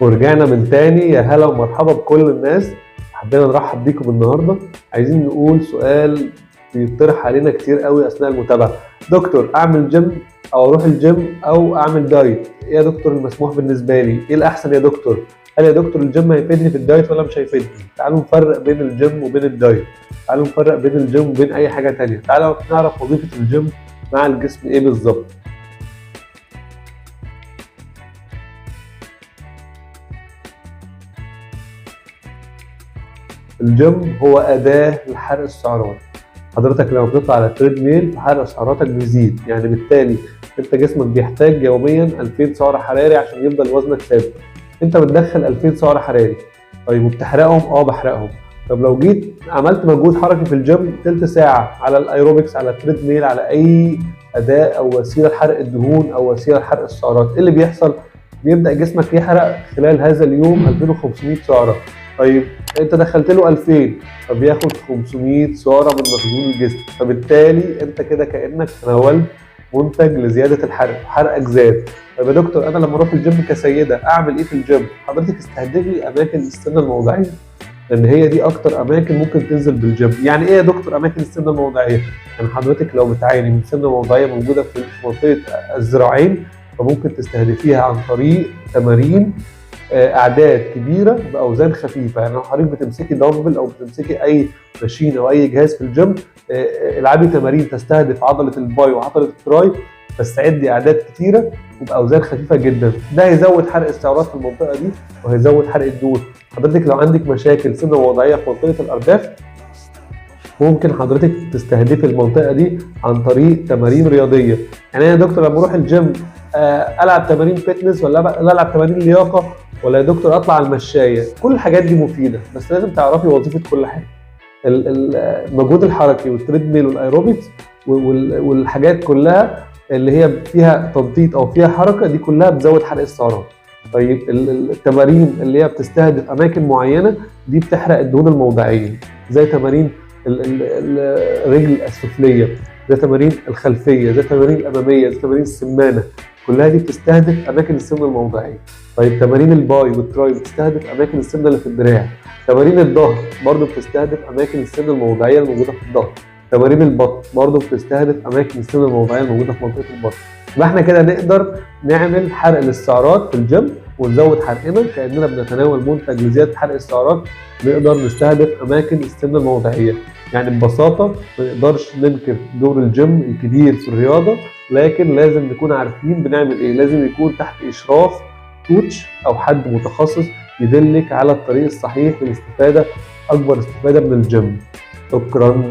ورجعنا من تاني. يا هلا ومرحبا بكل الناس. حبينا نرحب بيكم النهارده. عايزين نقول سؤال بيطرح علينا كتير قوي اثناء المتابعه. دكتور، اعمل جيم او اروح الجيم او اعمل دايت؟ ايه يا دكتور المسموح بالنسبه لي؟ ايه الاحسن يا دكتور؟ هل يا دكتور الجيم هيفيدني في الدايت ولا مش هيفيدني؟ تعالوا نفرق بين الجيم وبين الدايت. تعالوا نفرق بين الجيم وبين اي حاجه تانية. تعالوا نعرف وظيفه الجيم مع الجسم ايه بالظبط. الجيم هو أداة لحرق السعرات. حضرتك لما بتطلع على التريد ميل فحرق سعراتك بيزيد، يعني بالتالي انت جسمك بيحتاج يوميا 2000 سعر حراري عشان يفضل وزنك ثابت. انت بتدخل 2000 سعر حراري، طيب وبتحرقهم؟ بحرقهم. طب لو جيت عملت مجهود حركي في الجيم تلت ساعة على الايروبكس، على التريد ميل، على اي أداة او وسيلة لحرق الدهون او وسيلة لحرق السعرات، ايه اللي بيحصل؟ بيبدأ جسمك يحرق خلال هذا اليوم 2500 سعرة. طيب انت دخلت له 2000، فبياخد 500 سعره من مخزون الجسم، فبالتالي انت كده كانك تناولت منتج لزياده الحرق، حرقك زاد. طيب يا دكتور انا لما اروح الجيم كسيده اعمل ايه في الجيم؟ حضرتك استهدفي اماكن السمنه الموضعيه، لان هي دي اكتر اماكن ممكن تنزل بالجيم. يعني ايه يا دكتور اماكن السمنه الموضعيه؟ يعني حضرتك لو بتعاني من سمنه موضعيه موجوده في منطقه الذراعين، فممكن تستهدفيها عن طريق تمارين اعداد كبيره باوزان خفيفه. يعني لو حضرتك بتمسكي دمبل او بتمسكي اي ماشين او اي جهاز في الجيم، العبي تمارين تستهدف عضله الباي وعضله التراي، بس عدي اعداد كتيره وباوزان خفيفه جدا. ده هيزود حرق السعرات في المنطقه دي وهيزود حرق الدهون. حضرتك لو عندك مشاكل سمنه وضعيه في منطقه الارداف، ممكن حضرتك تستهدفي المنطقه دي عن طريق تمارين رياضيه. يعني انا يا دكتور لما اروح الجيم العب تمارين فتنس ولا العب تمارين لياقه، ولا يا دكتور اطلع على المشايه؟ كل الحاجات دي مفيده، بس لازم تعرفي وظيفه كل حاجه. المجهود الحركي والتريد ميل والايروبكس والحاجات كلها اللي هي فيها تنطيط او فيها حركه، دي كلها بتزود حرق السعرات. طيب التمارين اللي هي بتستهدف اماكن معينه دي بتحرق الدهون الموضعيه، زي تمارين الرجل السفليه، زي تمارين الخلفيه، زي تمارين الاماميه، زي تمارين السمانه، كلها دي بتستهدف اماكن السمنه الموضعيه. طيب تمارين الباي والتراي بتستهدف اماكن السمنه اللي في الدراع. تمارين الظهر برضه بتستهدف اماكن السمنه الموضعيه الموجوده في الظهر. تمارين البطن برضه بتستهدف اماكن السمنه الموضعيه الموجوده في منطقه البطن. يبقى احنا كده نقدر نعمل حرق للسعرات في الجيم ونزود حرقنا كاننا بنتناول منتج لزياده حرق السعرات. نقدر نستهدف اماكن السمنه الموضعيه. يعني ببساطه ما نقدرش ننكر دور الجيم الكبير في الرياضه، لكن لازم نكون عارفين بنعمل ايه. لازم يكون تحت اشراف كوتش او حد متخصص يدلك على الطريق الصحيح للاستفاده، اكبر استفاده من الجيم. شكرا.